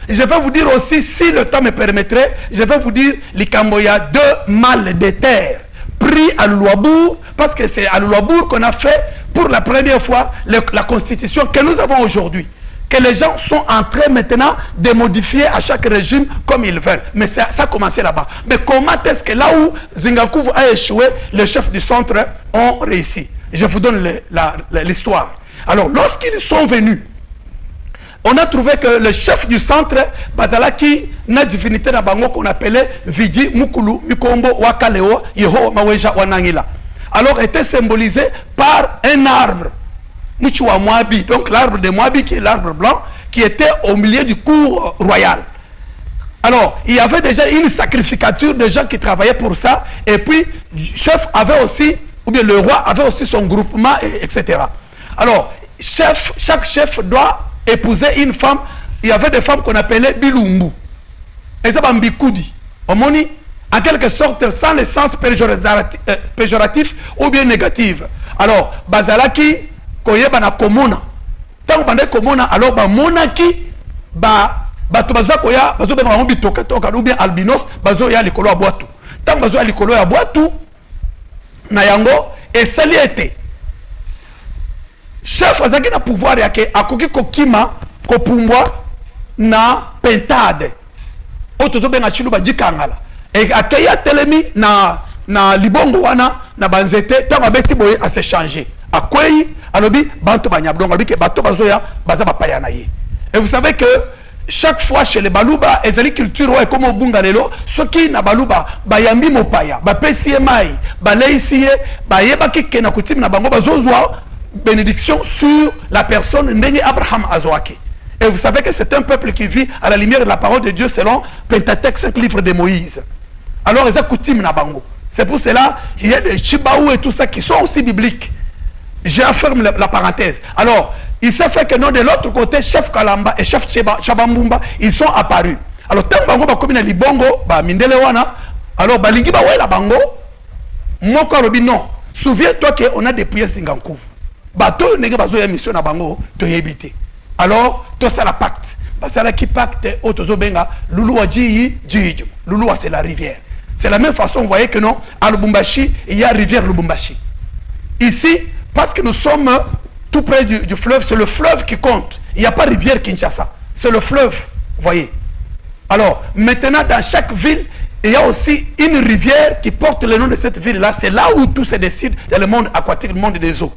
Je vais vous dire aussi, si le temps me permettrait, je vais vous dire, il y a 2 mâles de terre pris à Louabourg, parce que c'est à Louabourg qu'on a fait pour la première fois la constitution que nous avons aujourd'hui. Que les gens sont en train maintenant de modifier à chaque régime comme ils veulent. Mais ça a commencé là-bas. Mais comment est-ce que là où Zingankouvu a échoué, les chefs du centre ont réussi? Je vous donne l'histoire. Alors, lorsqu'ils sont venus, on a trouvé que le chef du centre, Bazalaki, na divinité na bango qu'on appelait Vidi Mukulu Mikombo Wakaleo Yeho Maweja Wanangila. Alors, était symbolisé par un arbre, Michua Moabi, donc l'arbre de Moabi qui est l'arbre blanc, qui était au milieu du cours royal. Alors, il y avait déjà une sacrificature de gens qui travaillaient pour ça, et puis, le chef avait aussi, ou bien le roi avait aussi son groupement, etc. Alors, chaque chef doit épouser une femme. Il y avait des femmes qu'on appelait Bilumbu. Et ça va Mbikoudi. En quelque sorte, sans le sens péjoratif ou bien négatif. Alors, Bazalaki, Koyeba na Komona. Tant que Komona, alors, Monaki, bato bazakoya bazo benga bango bitoka toka ou bien albinos bazo ya likolo ya boatu tant bazo ya likolo ya boatu na yango esali ete chef azaki na pouvoir yake akoki kokima kopumbwa na pentade otozo benga chilu bajikangala e akeya telemi na libongo wana na banzete tant abeti boye a se changer akwei alobi banto banyabdongo alobi ke bato bazoya baza bapaya na ye. Et vous savez que chaque fois chez les Balouba, ezali culture ouais comme au Bungalelo, ce qui na Balouba, bayambi mopaya, ba pesie mai, ba leisie, ba yeba ki kena kutim na bango bazozwa bénédiction sur la personne ndenge Abraham Azoake. Et vous savez que c'est un peuple qui vit à la lumière de la parole de Dieu selon Pentateuque, 5 livres de Moïse. Alors eza kutim na bango. C'est pour cela qu'il y a des Chibaou et tout ça qui sont aussi bibliques. J'affirme la parenthèse. Alors, il s'est fait que non, de l'autre côté, chef Kalamba et chef Chabambumba, ils sont apparus. Alors, tant bango ba comme na libongo, ba mindele wana, alors balingi ba la bango, moko robi non. Souviens-toi qu'on a dépouillé Singankouv. Bato nege bazo ya mission na bango, to yebite. Alors, to ça la pacte. Parce que là qui pacte, otozo benga, Loulou a dit, Loulou c'est la rivière. C'est la même façon, vous voyez que non, à Lubumbashi, il y a rivière Lubumbashi. Ici, parce que nous sommes tout près du fleuve, c'est le fleuve qui compte. Il n'y a pas de rivière Kinshasa. C'est le fleuve, vous voyez. Alors, maintenant, dans chaque ville, il y a aussi une rivière qui porte le nom de cette ville-là. C'est là où tout se décide dans le monde aquatique, le monde des eaux.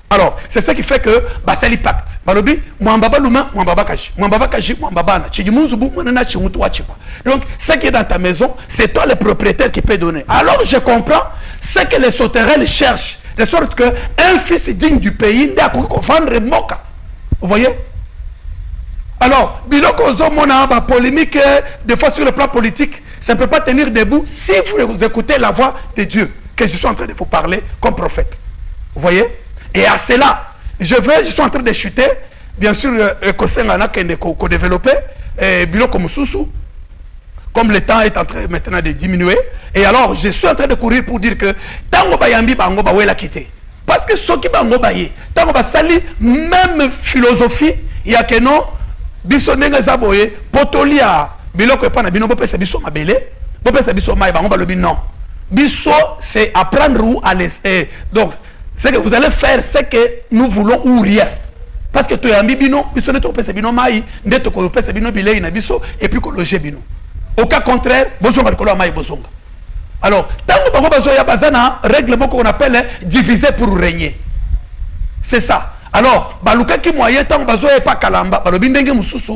Alors, c'est ça qui fait que Basali pacte. Balobi, Mwambaba Luma, Mwambaba Kaji. Mwambaba Kaji, Mwambaba Na. Chidimuzubu, Mwanana Chimutu Wachipa. Donc, ce qui est dans ta maison, c'est toi le propriétaire qui peut donner. Alors, je comprends ce que les sauterelles cherchent. De sorte qu'un fils digne du pays n'a pas vendre moka. Vous voyez? Alors, Biloko Zomona, ma polémique, des fois sur le plan politique, ça ne peut pas tenir debout si vous écoutez la voix de Dieu, que je suis en train de vous parler comme prophète. Vous voyez? Et à cela, je suis en train de chuter, bien sûr, Kosengana qu'on développé, Biloko Mususu, comme le temps est en train maintenant de diminuer. Et alors, je suis en train de courir pour dire que Tango Bayambi Bango Bawe la quitter. Parce que ce qui Bango Baye, Tango Basali, même philosophie, il y a que non, Bissonenga Zaboye, Potolia, Biloko Pana Bino, Bopé Bisso Mabele, Bopé Bisso Maï Bango Balobi, non. Bisso, c'est apprendre où à laisser. Donc, ce que vous allez faire, c'est que nous voulons ou rien. Parce que tu es un bibino, Bisso ne te pèse Bino Maï, ne te pèse Bino Bilé, Bisso, et puis que le Bino. Au cas contraire, Bozonga de Koloma et Bozonga. Alors, tant que Bango Bazoya Bazana, règlement qu'on appelle diviser pour régner. C'est ça. Alors, Baluka qui moyen, tant que Bazoya pas Kalamba, Balobindenge Mususu.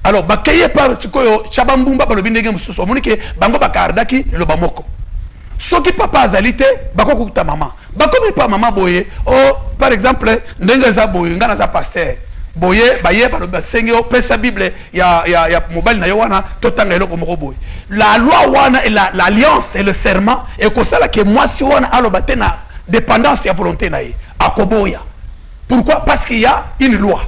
Alors, Bakaye par ce que Chabambumba, Balobindenge Mususu, Monique, Bango Bakardaki, le Bamoko. Ce qui papa Azalite, Bako Kuta maman. Bako mi pas maman Boye, oh, par exemple, Ndengaza Boye, Nganaza Pasteur. Boye, baye, sengeo, pesa Bible, ya mobile na yowana, totanga eloko moko boye. La loi wana et l'alliance et le serment, et comme ça là que moi si wana alobate na dépendance et volonté na ye, akoboya. Pourquoi? Parce qu'il y a une loi.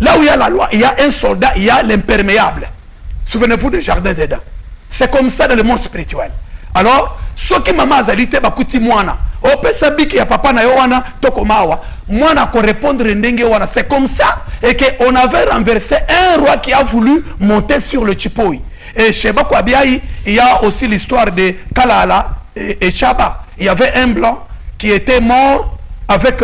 Là où il y a la loi, il y a un soldat, il y a l'imperméable. Souvenez-vous du jardin d'Éden. C'est comme ça dans le monde spirituel. Alors, ce qui maman azalite bakuti mwana. O pesa biki ya papa na yowana tokomawa. Mwana ko répondre ndenge wana. C'est comme ça et que on avait renversé un roi qui a voulu monter sur le Chipoi. Et chez Bakwabiaï, il y a aussi l'histoire de Kalala et Chaba. Il y avait un blanc qui était mort avec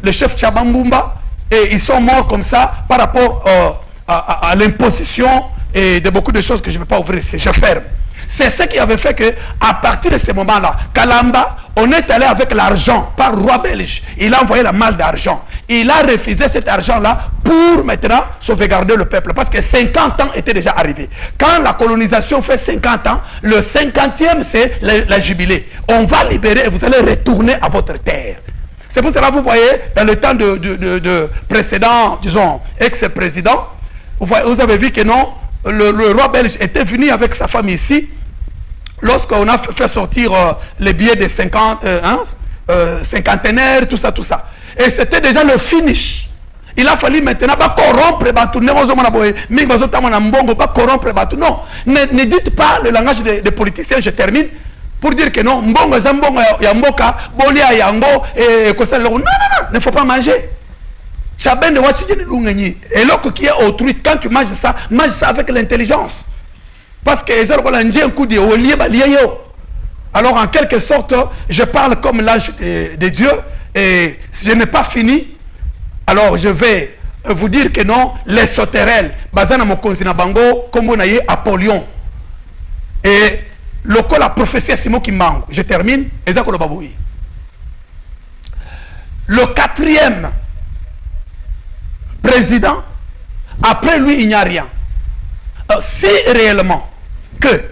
le chef Chabambumba et ils sont morts comme ça par rapport à l'imposition et de beaucoup de choses que je ne vais pas ouvrir ici. Je ferme. C'est ce qui avait fait que, à partir de ce moment-là, Kalamba, on est allé avec l'argent par roi belge. Il a envoyé la malle d'argent. il a refusé cet argent-là pour maintenant sauvegarder le peuple. Parce que 50 ans étaient déjà arrivés. Quand la colonisation fait 50 ans, le 50e, c'est la jubilé. On va libérer et vous allez retourner à votre terre. C'est pour cela que vous voyez, dans le temps de précédent, disons, ex-président, vous avez vu que non, le roi belge était venu avec sa femme ici. Lorsqu'on a fait sortir les billets de 50, cinquantenaires, tout ça. Et c'était déjà le finish. Il a fallu maintenant pas corrompre Batou. Non, ne dites pas le langage des politiciens, je termine, pour dire que non, mbongo zambongo yamboka, bolia yango, et non, ne faut pas manger. Et l'autre qui est autrui, quand tu manges ça avec l'intelligence. Parce que les gens un coup de alors en quelque sorte, je parle comme l'ange de Dieu, et si je n'ai pas fini, alors je vais vous dire que non, les sauterelles, Bazana Mokonzina Bango, comme on a eu Apollon. Et le col a prophétie à Simon Kimbango. Je termine. Le 4e président, après lui, il n'y a rien. Alors, si réellement que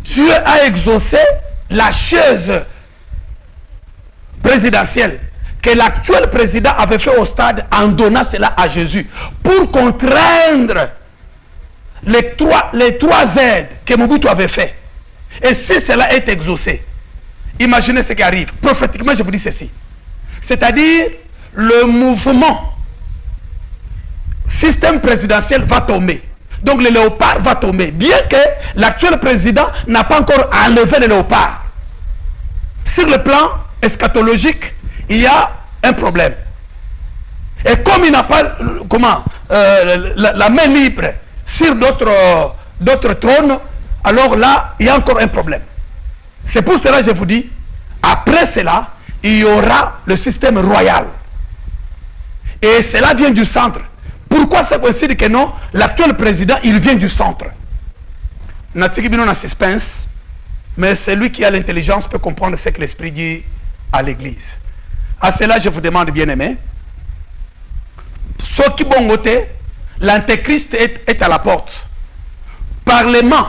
Dieu a exaucé la chaise présidentielle que l'actuel président avait fait au stade en donnant cela à Jésus pour contraindre les trois aides que Mobutu avait fait. Et si cela est exaucé, imaginez ce qui arrive. Prophétiquement, je vous dis ceci. C'est-à-dire, le mouvement système présidentiel va tomber. Donc le léopard va tomber. Bien que l'actuel président n'a pas encore enlevé le léopard. Sur le plan eschatologique, il y a un problème. Et comme il n'a pas la main libre sur d'autres trônes, alors là, il y a encore un problème. C'est pour cela que je vous dis, après cela, il y aura le système royal. Et cela vient du centre. Pourquoi c'est possible que non, l'actuel président, il vient du centre? Natiki Bino na suspense, mais celui qui a l'intelligence peut comprendre ce que l'Esprit dit à l'Église. À cela, je vous demande, bien-aimés, ce qui bon côté, l'antéchrist est à la porte. Parlement,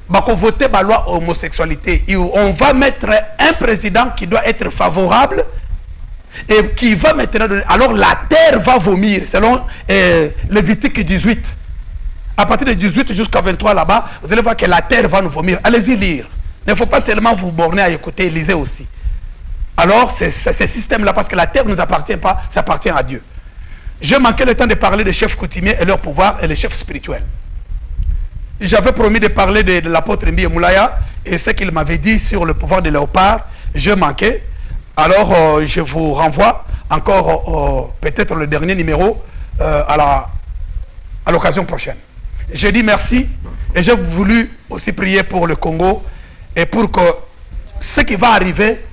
va voter la loi homosexualité. On va mettre un président qui doit être favorable et qui va maintenant donner. Alors la terre va vomir, selon Lévitique 18. À partir de 18 jusqu'à 23 là-bas, vous allez voir que la terre va nous vomir. Allez-y lire. Il ne faut pas seulement vous borner à écouter, lisez aussi. Alors, c'est ce système-là, parce que la terre ne nous appartient pas, ça appartient à Dieu. J'ai manqué le temps de parler des chefs coutumiers et leur pouvoir et les chefs spirituels. J'avais promis de parler de l'apôtre Mbi Moulaya et ce qu'il m'avait dit sur le pouvoir de léopard. Je manquais. Alors, je vous renvoie encore peut-être le dernier numéro à l'occasion prochaine. Je dis merci et j'ai voulu aussi prier pour le Congo et pour que ce qui va arriver,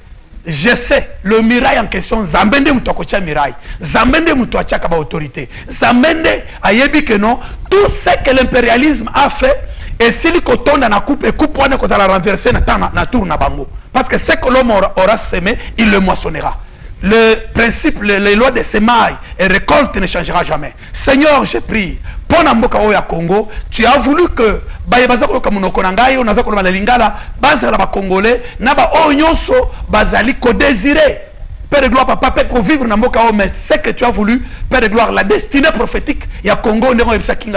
je sais, le mirail en question, Zambende Moutokocha mirail, Zambende Moutoacha Kaba autorité, Zambende Ayebi que non, tout ce que l'impérialisme a fait, et s'il coton dans la coupe, et coupe pour ne la renverser na tour na bango. Parce que ce que l'homme aura semé, il le moissonnera. Le principe, les lois de semailles et récolte ne changera jamais. Seigneur, je prie, pour Namboka Oya Congo, tu as voulu que Bayabazako Kamunoko Nangayo, Nazako Malingala, Bazala Congolais, Naba Onyonso, Bazali ko désiré. Père de gloire, papa, Père, pour vivre dans Moka, mais ce que tu as voulu, Père de gloire, la destinée prophétique, il y a Congo,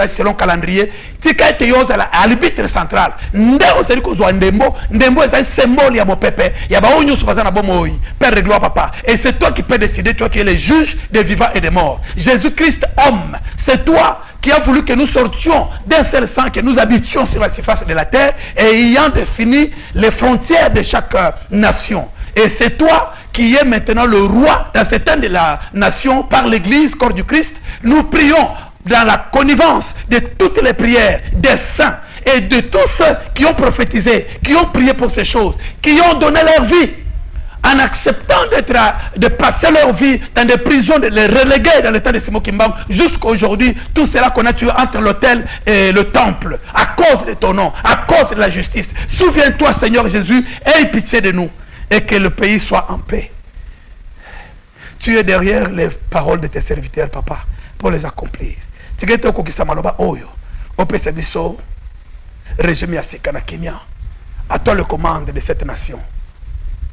selon calendrier, Tika et Yosa, à l'arbitre central. Ndeo, c'est que Ndembo, Ndembo est un symbole, il y a mon pépé, il y a Baonyo Soubazana Bomoi, Père de gloire, papa. Et c'est toi qui peux décider, toi qui es le juge des vivants et des morts. Jésus-Christ, homme, c'est toi qui a voulu que nous sortions d'un seul sang, que nous habitions sur la surface de la terre, et ayant défini les frontières de chaque nation. Et c'est toi qui est maintenant le roi dans certaines de la nation par l'église, corps du Christ. Nous prions dans la connivence de toutes les prières des saints et de tous ceux qui ont prophétisé, qui ont prié pour ces choses, qui ont donné leur vie en acceptant de passer leur vie dans des prisons, de les reléguer dans l'état de Simon Kimbangu, jusqu'à aujourd'hui, tout cela qu'on a tué entre l'autel et le temple, à cause de ton nom, à cause de la justice. Souviens-toi, Seigneur Jésus, aie pitié de nous et que le pays soit en paix. Tu es derrière les paroles de tes serviteurs, papa, pour les accomplir. Tu es au kokisa maloba oyo. Opesa biso régime ya sika na Kenya. À toi le commande de cette nation.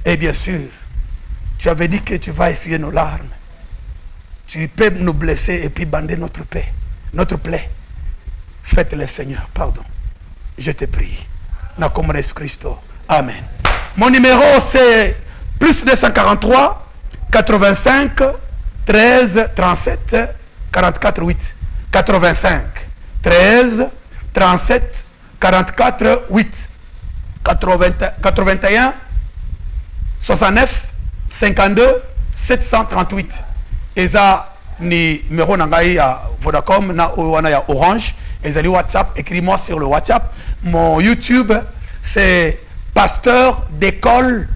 Et bien sûr, tu avais dit que tu vas essuyer nos larmes. Tu peux nous blesser et puis bander notre paix, notre plaie. Faites-le, Seigneur, pardon. Je te prie. Na comme Christo. Amen. Mon numéro c'est plus 243 85 13 37 44 8. 85 13 37 44 8. 81 69 52 738. Eza ni numéro nangai ya Vodacom na wana ya Orange. Ezali WhatsApp, écris-moi sur le WhatsApp. Mon YouTube c'est pasteur d'école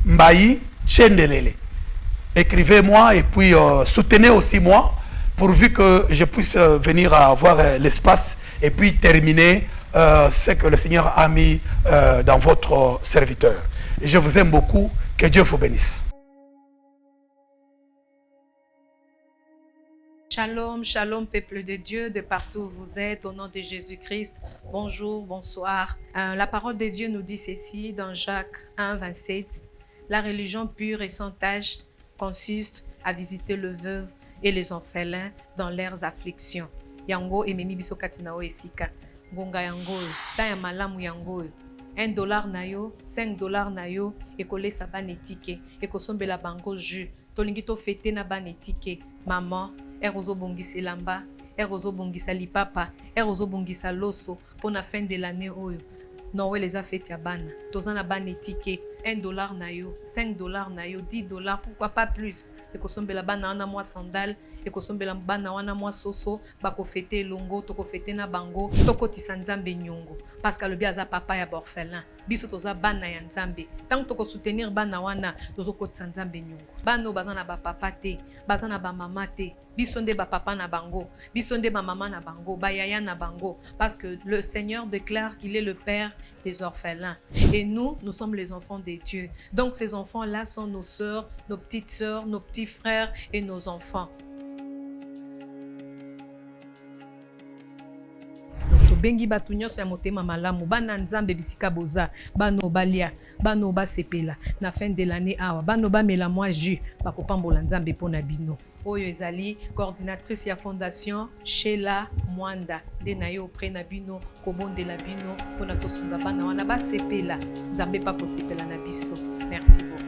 Mbayi Chendelele. Écrivez-moi et puis soutenez aussi moi pourvu que je puisse venir avoir l'espace et puis terminer ce que le Seigneur a mis dans votre serviteur. Et je vous aime beaucoup. Que Dieu vous bénisse. Shalom, shalom, peuple de Dieu, de partout où vous êtes, au nom de Jésus-Christ. Bonjour, bonsoir. La parole de Dieu nous dit ceci dans Jacques 1, 27. La religion pure et sans tache consiste à visiter le veuve et les orphelins dans leurs afflictions. Yango ememi biso katina o esika. Ngonga yango, ta ya malamu yango. $1 na yo, $5 na yo, ekolesa banetike, ekosombela bango jus. Tolingi to fete na banetike. Maman, erozo bongisa elamba, erozo bongisa lipapa, erozo bongisa loso pour la fin de l'année oyo. Non, les a fait ya bana. Tozana banetike, $1 na yo, $5 na yo, $10, pourquoi pas plus. Ekosombela bana wana mwa sandal, ekosombela bana wana mwa soso, bako fete longo, toko fete na bango, toko tisanzambe nyongo. Parce que le biaza papa ya borfelin. Biso toza bana ya nzambe. Tant toko soutenir bana wana, tozo ko tisanzambe nyongo. Bano bazana ba papa te, bazana ba mama te. Biso nde ba papa na bango, biso nde ba mama na bango, ba yaya na bango. Parce que le Seigneur déclare qu'il est le père des orphelins. Et nous, nous sommes les enfants de Dieu. Donc ces enfants-là sont nos sœurs, nos petites sœurs, nos petits frères et nos enfants. Bengi batu nyonso ya motema malamu bana nzambe bisika boza bano balia bano basepela na fin de l'année awa bano bamela mwa jus bakopambola nzambe pona bino oyo ezali coordinatrice ya fondation Sheila Mwanda nde na yo auprès na bino kobondela bino pona tosunda bana wana basepela nzambe pa kosepela na biso. Merci beaucoup.